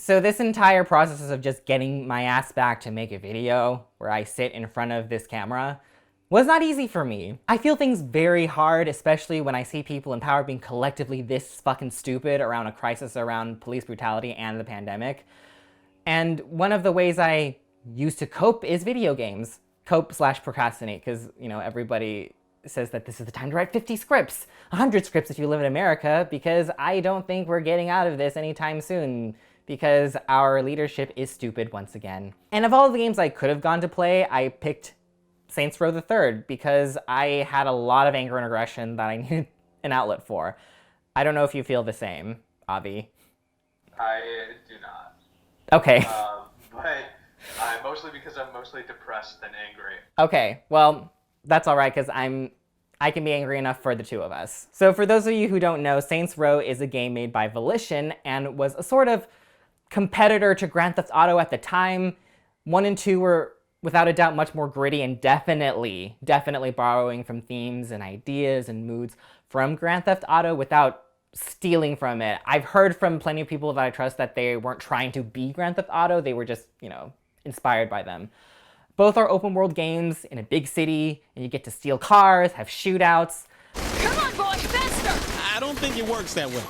So this entire process of just getting my ass back to make a video where I sit in front of this camera was not easy for me. I feel things very hard, especially when I see people in power being collectively this fucking stupid around a crisis around police brutality and the pandemic. And one of the ways I use to cope is video games. Cope/procrastinate, because, you know, everybody says that this is the time to write 50 scripts, 100 scripts if you live in America, because I don't think we're getting out of this anytime soon, because our leadership is stupid once again. And of all the games I could have gone to play, I picked Saints Row the Third because I had a lot of anger and aggression that I needed an outlet for. I don't know if you feel the same, Avi. I do not. Okay. But mostly because I'm mostly depressed and angry. Okay, well, that's all right, because I can be angry enough for the two of us. So for those of you who don't know, Saints Row is a game made by Volition and was a sort of competitor to Grand Theft Auto at the time. 1 and 2 were, without a doubt, much more gritty and definitely borrowing from themes and ideas and moods from Grand Theft Auto without stealing from it. I've heard from plenty of people that I trust that they weren't trying to be Grand Theft Auto, they were just, you know, inspired by them. Both are open world games in a big city, and you get to steal cars, have shootouts. Come on, boy, faster! I don't think it works that way.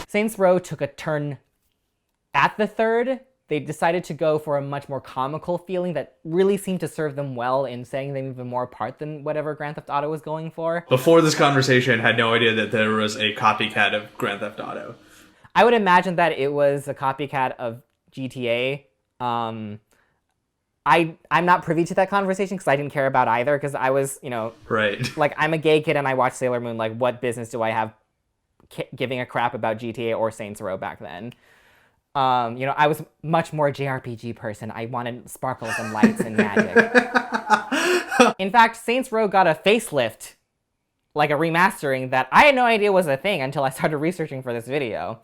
Saints Row took a turn at the third. They decided to go for a much more comical feeling that really seemed to serve them well in setting them even more apart than whatever Grand Theft Auto was going for. Before this conversation, had no idea that there was a copycat of Grand Theft Auto. I would imagine that it was a copycat of GTA. I'm not privy to that conversation because I didn't care about either, because I was, you know... Right. Like, I'm a gay kid and I watched Sailor Moon. Like, what business do I have giving a crap about GTA or Saints Row back then? You know, I was much more a JRPG person. I wanted sparkles and lights and magic. In fact, Saints Row got a facelift, like a remastering, that I had no idea was a thing until I started researching for this video.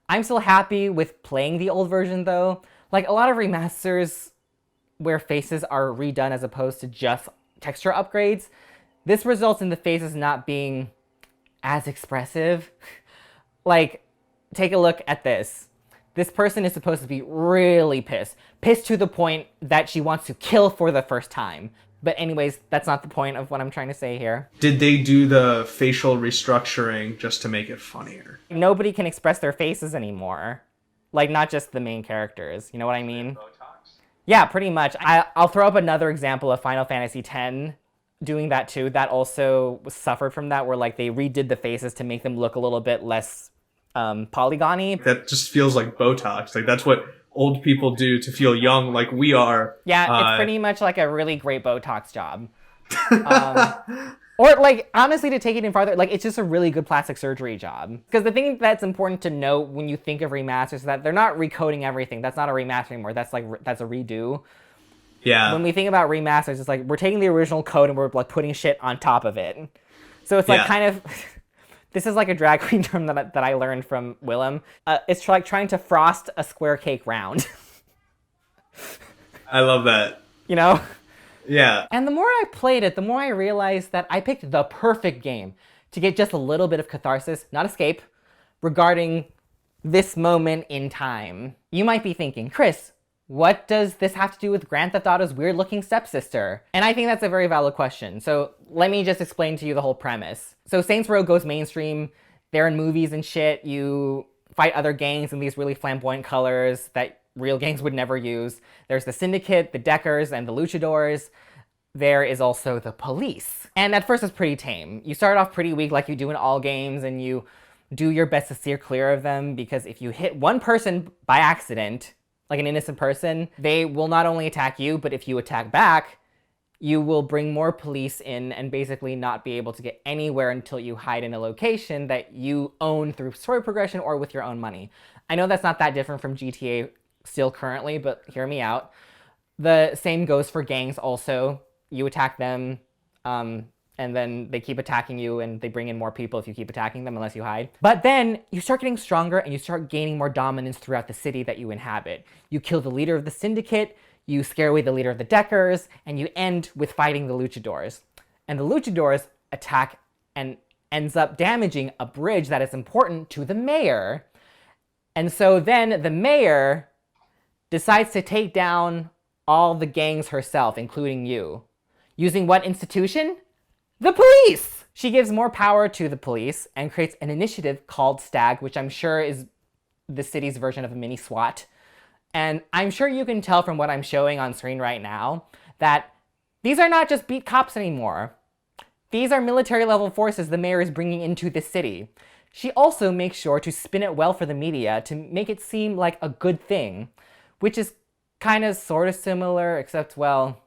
I'm still happy with playing the old version, though. Like, a lot of remasters where faces are redone as opposed to just texture upgrades, this results in the faces not being as expressive. Like, take a look at this. This person is supposed to be really pissed. Pissed to the point that she wants to kill for the first time. But anyways, that's not the point of what I'm trying to say here. Did they do the facial restructuring just to make it funnier? Nobody can express their faces anymore. Like, not just the main characters. You know what I mean? Botox. Yeah, pretty much. I'll throw up another example of Final Fantasy X doing that too. That also suffered from that, where like they redid the faces to make them look a little bit less polygony. That just feels like Botox. Like, that's what old people do to feel young like we are. Yeah, it's pretty much like a really great Botox job. Or like, honestly, to take it in farther, like, it's just a really good plastic surgery job. Because the thing that's important to note when you think of remasters is that they're not recoding everything. That's not a remaster anymore. That's like, that's a redo. Yeah. When we think about remasters, it's like, we're taking the original code and we're like putting shit on top of it. So it's like kind of... This is like a drag queen term that I learned from Willem. It's like trying to frost a square cake round. I love that. You know? Yeah. And the more I played it, the more I realized that I picked the perfect game to get just a little bit of catharsis, not escape, regarding this moment in time. You might be thinking, Chris, what does this have to do with Grand Theft Auto's weird-looking stepsister? And I think that's a very valid question. So let me just explain to you the whole premise. So Saints Row goes mainstream. They're in movies and shit. You fight other gangs in these really flamboyant colors that real gangs would never use. There's the Syndicate, the Deckers, and the Luchadors. There is also the police. And at first it's pretty tame. You start off pretty weak like you do in all games, and you do your best to steer clear of them, because if you hit one person by accident, like an innocent person, they will not only attack you, but if you attack back, you will bring more police in and basically not be able to get anywhere until you hide in a location that you own through story progression or with your own money. I know that's not that different from GTA still currently, but hear me out. The same goes for gangs also. You attack them, and then they keep attacking you, and they bring in more people if you keep attacking them, unless you hide. But then you start getting stronger and you start gaining more dominance throughout the city that you inhabit. You kill the leader of the Syndicate, you scare away the leader of the Deckers, and you end with fighting the Luchadors. And the Luchadors attack and ends up damaging a bridge that is important to the mayor. And so then the mayor decides to take down all the gangs herself, including you. Using what institution? The police! She gives more power to the police and creates an initiative called STAG, which I'm sure is the city's version of a mini SWAT. And I'm sure you can tell from what I'm showing on screen right now that these are not just beat cops anymore. These are military-level forces the mayor is bringing into the city. She also makes sure to spin it well for the media to make it seem like a good thing, which is kind of sort of similar, except, well,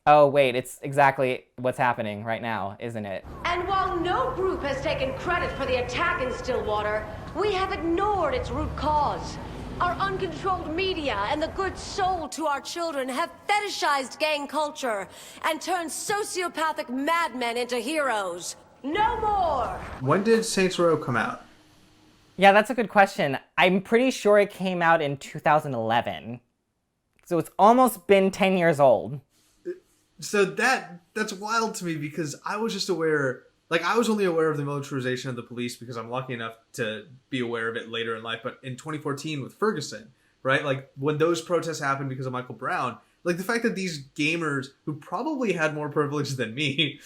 oh wait, it's exactly what's happening right now, isn't it? And while no group has taken credit for the attack in Stillwater, we have ignored its root cause. Our uncontrolled media and the good soul to our children have fetishized gang culture and turned sociopathic madmen into heroes. No more! When did Saints Row come out? Yeah, that's a good question. I'm pretty sure it came out in 2011. So it's almost been 10 years old. So that's wild to me because I was just aware, like I was only aware of the militarization of the police because I'm lucky enough to be aware of it later in life. But in 2014 with Ferguson, right? Like when those protests happened because of Michael Brown, like the fact that these gamers who probably had more privilege than me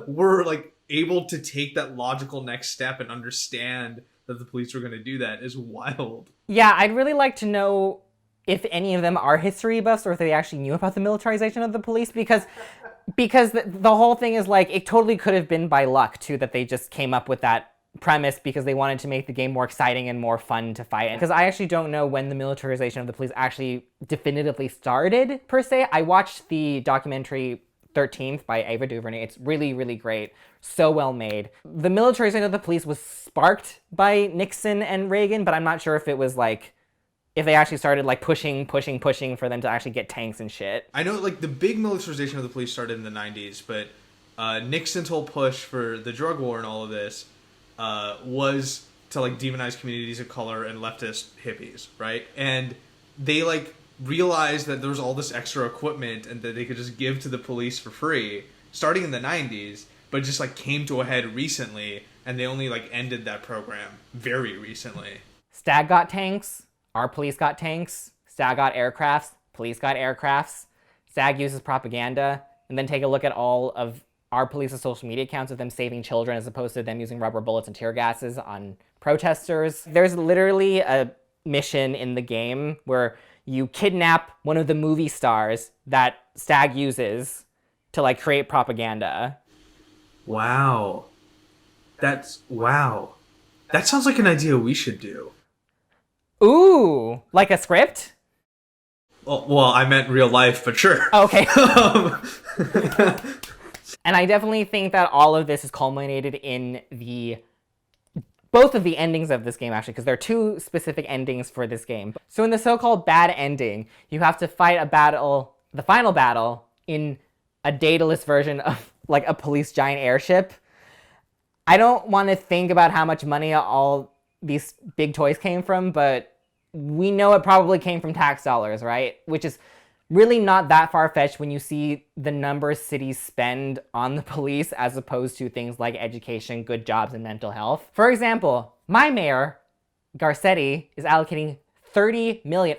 were like able to take that logical next step and understand that the police were going to do that is wild. Yeah, I'd really like to know if any of them are history buffs or if they actually knew about the militarization of the police, because the whole thing is like, it totally could have been by luck too that they just came up with that premise because they wanted to make the game more exciting and more fun to fight. Because I actually don't know when the militarization of the police actually definitively started, per se. I watched the documentary 13th by Ava DuVernay. It's really, really great. So well made. The militarization of the police was sparked by Nixon and Reagan, but I'm not sure if it was like, if they actually started like pushing for them to actually get tanks and shit. I know like the big militarization of the police started in the 90s, but Nixon's whole push for the drug war and all of this was to like demonize communities of color and leftist hippies, right? And they like realized that there was all this extra equipment and that they could just give to the police for free starting in the 90s, but just like came to a head recently, and they only like ended that program very recently. STAG got tanks. Our police got tanks. STAG got aircrafts. Police got aircrafts. STAG uses propaganda. And then take a look at all of our police's social media accounts of them saving children as opposed to them using rubber bullets and tear gases on protesters. There's literally a mission in the game where you kidnap one of the movie stars that STAG uses to like create propaganda. Wow. Wow. That sounds like an idea we should do. Ooh, like a script? Well, I meant real life, but sure. Okay. And I definitely think that all of this is culminated in both of the endings of this game, actually, because there are two specific endings for this game. So in the so-called bad ending, you have to fight the final battle, in a dataless version of like a police giant airship. I don't want to think about how much money all these big toys came from, but we know it probably came from tax dollars, right? Which is really not that far-fetched when you see the numbers cities spend on the police as opposed to things like education, good jobs, and mental health. For example, my mayor, Garcetti, is allocating $3 billion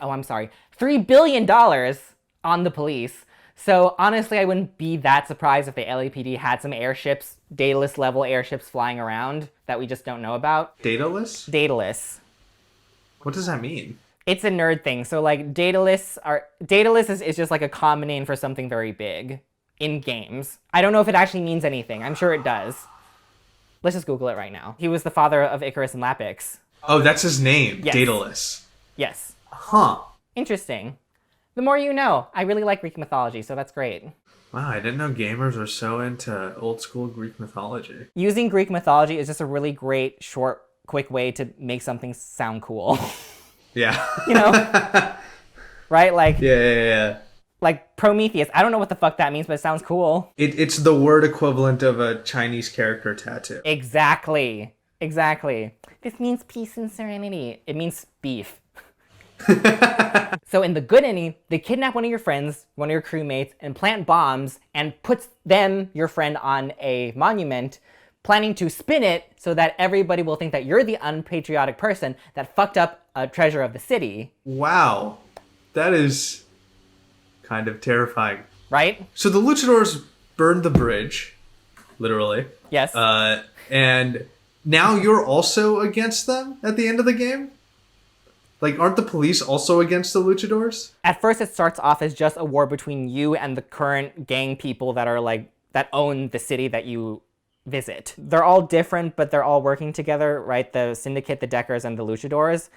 on the police. So honestly, I wouldn't be that surprised if the LAPD had some airships, dataless level airships flying around that we just don't know about. Dataless? Dataless. What does that mean? It's a nerd thing. So like dataless is just like a common name for something very big in games. I don't know if it actually means anything. I'm sure it does. Let's just Google it right now. He was the father of Icarus and Lapix. Oh, that's his name. Yes. Daedalus. Yes. Huh. Interesting. The more you know. I really like Greek mythology, so that's great. Wow, I didn't know gamers are so into old school Greek mythology. Using Greek mythology is just a really great, short, quick way to make something sound cool. Yeah. You know? Right? Like, Yeah. like Prometheus. I don't know what the fuck that means, but it sounds cool. It's the word equivalent of a Chinese character tattoo. Exactly. This means peace and serenity. It means beef. So in the good ending, they kidnap one of your friends, one of your crewmates, and plant bombs and puts them, your friend, on a monument, planning to spin it so that everybody will think that you're the unpatriotic person that fucked up a treasure of the city. Wow. That is kind of terrifying. Right? So the luchadors burned the bridge, literally. Yes. And now you're also against them at the end of the game? Like, aren't the police also against the luchadors? At first, it starts off as just a war between you and the current gang people that are like, that own the city that you visit. They're all different, but they're all working together, right? The Syndicate, the Deckers, and the luchadors.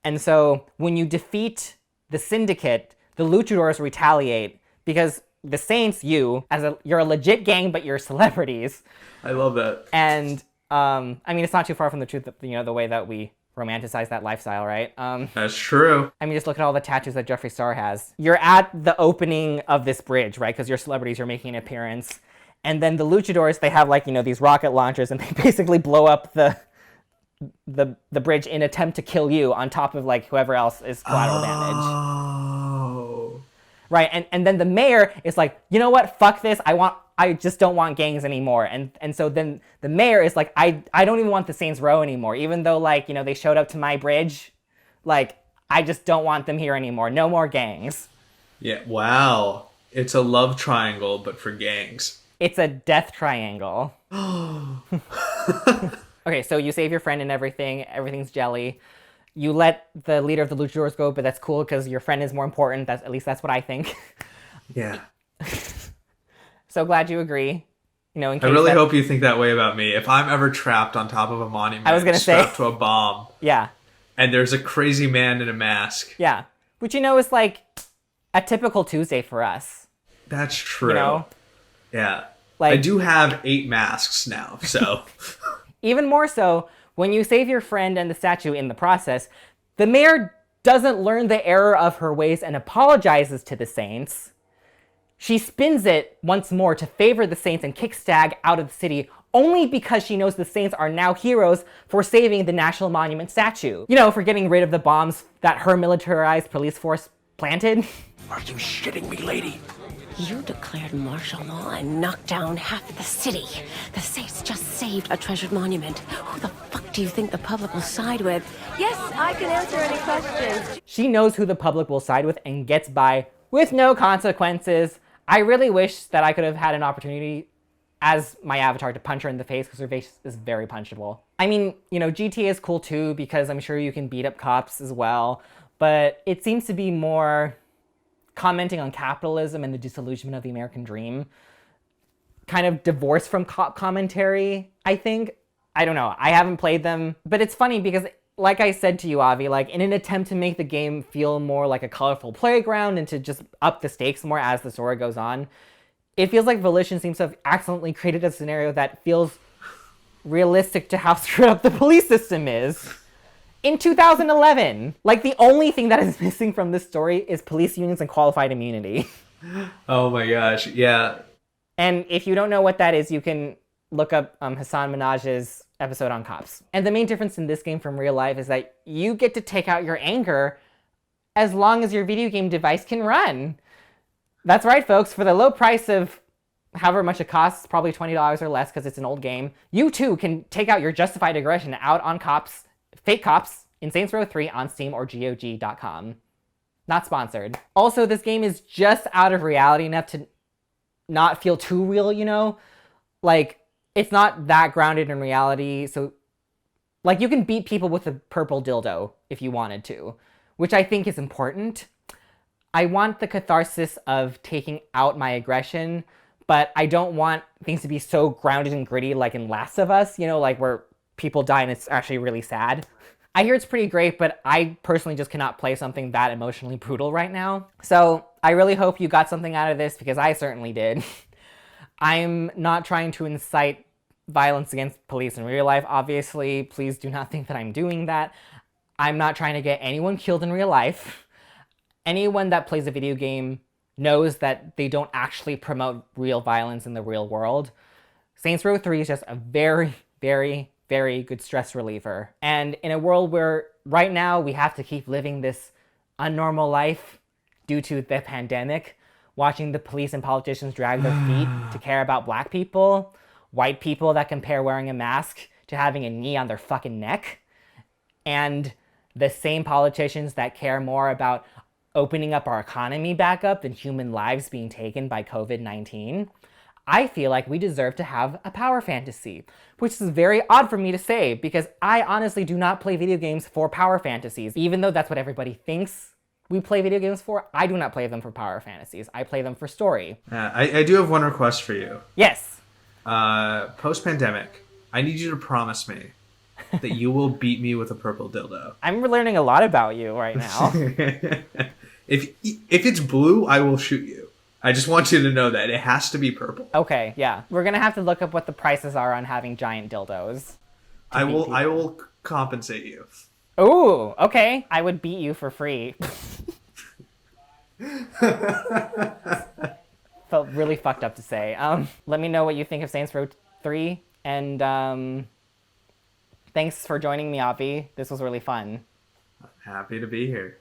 And so when you defeat the Syndicate, the luchadors retaliate because the Saints, you're a legit gang, but you're celebrities. I love that. And I mean, it's not too far from the truth that, you know, the way that we romanticize that lifestyle, right? That's true. I mean, just look at all the tattoos that Jeffree Star has. You're at the opening of this bridge, right? Because you're celebrities, you're making an appearance. And then the luchadors, they have like, you know, these rocket launchers and they basically blow up the bridge in attempt to kill you on top of like whoever else is collateral damage. Oh. Right, and then the mayor is like, you know what, fuck this, I just don't want gangs anymore. And so then the mayor is like, I don't even want the Saints Row anymore, even though like, you know, they showed up to my bridge, like, I just don't want them here anymore, no more gangs. Yeah, wow. It's a love triangle, but for gangs. It's a death triangle. Okay, so you save your friend and everything's jelly. You let the leader of the luchadors go, but that's cool because your friend is more important. At least that's what I think. Yeah. So glad you agree. You know, in case I really hope you think that way about me. If I'm ever trapped on top of a monument, I was gonna say, strapped to a bomb, yeah, and there's a crazy man in a mask. Yeah, which you know is like a typical Tuesday for us. That's true. You know? Yeah. Like, I do have 8 masks now, so. Even more so, when you save your friend and the statue in the process, the mayor doesn't learn the error of her ways and apologizes to the Saints. She spins it once more to favor the Saints and kick Stag out of the city only because she knows the Saints are now heroes for saving the National Monument statue. You know, for getting rid of the bombs that her militarized police force planted. Are you shitting me, lady? You declared martial law and knocked down half of the city. The Saints just saved a treasured monument. Who the fuck do you think the public will side with? Yes, I can answer any questions. She knows who the public will side with and gets by with no consequences. I really wish that I could have had an opportunity as my avatar to punch her in the face because her face is very punchable. I mean, you know, GTA is cool too because I'm sure you can beat up cops as well, but it seems to be more commenting on capitalism and the disillusionment of the American dream, kind of divorced from cop commentary, I think. I don't know, I haven't played them, but it's funny because like I said to you, Avi, like in an attempt to make the game feel more like a colorful playground and to just up the stakes more as the story goes on, it feels like Volition seems to have accidentally created a scenario that feels realistic to how screwed up the police system is. In 2011, like the only thing that is missing from this story is police unions and qualified immunity. Oh my gosh, yeah. And if you don't know what that is, you can look up Hassan Minaj's episode on cops. And the main difference in this game from real life is that you get to take out your anger as long as your video game device can run. That's right, folks. For the low price of however much it costs, probably $20 or less because it's an old game, you too can take out your justified aggression out on cops, fake cops, in Saints Row 3 on Steam or GOG.com. Not sponsored. Also, this game is just out of reality enough to not feel too real, you know? Like, it's not that grounded in reality, so like you can beat people with a purple dildo if you wanted to, which I think is important. I want the catharsis of taking out my aggression, but I don't want things to be so grounded and gritty like in Last of Us, you know, like where people die and it's actually really sad. I hear it's pretty great, but I personally just cannot play something that emotionally brutal right now. So I really hope you got something out of this because I certainly did. I'm not trying to incite violence against police in real life, obviously. Please do not think that I'm doing that. I'm not trying to get anyone killed in real life. Anyone that plays a video game knows that they don't actually promote real violence in the real world. Saints Row 3 is just a very, very, very good stress reliever. And in a world where right now we have to keep living this unnormal life due to the pandemic, watching the police and politicians drag their feet to care about black people, white people that compare wearing a mask to having a knee on their fucking neck, and the same politicians that care more about opening up our economy back up than human lives being taken by COVID-19, I feel like we deserve to have a power fantasy, which is very odd for me to say because I honestly do not play video games for power fantasies. Even though that's what everybody thinks we play video games for, I do not play them for power fantasies. I play them for story. I do have one request for you. Yes. Post-pandemic, I need you to promise me that you will beat me with a purple dildo. I'm learning a lot about you right now. If it's blue, I will shoot you. I just want you to know that it has to be purple. Okay, yeah. We're gonna have to look up what the prices are on having giant dildos. I will compensate you. Ooh, okay. I would beat you for free. Felt really fucked up to say. Let me know what you think of Saints Row 3, and thanks for joining me, Avi. This was really fun. Happy to be here.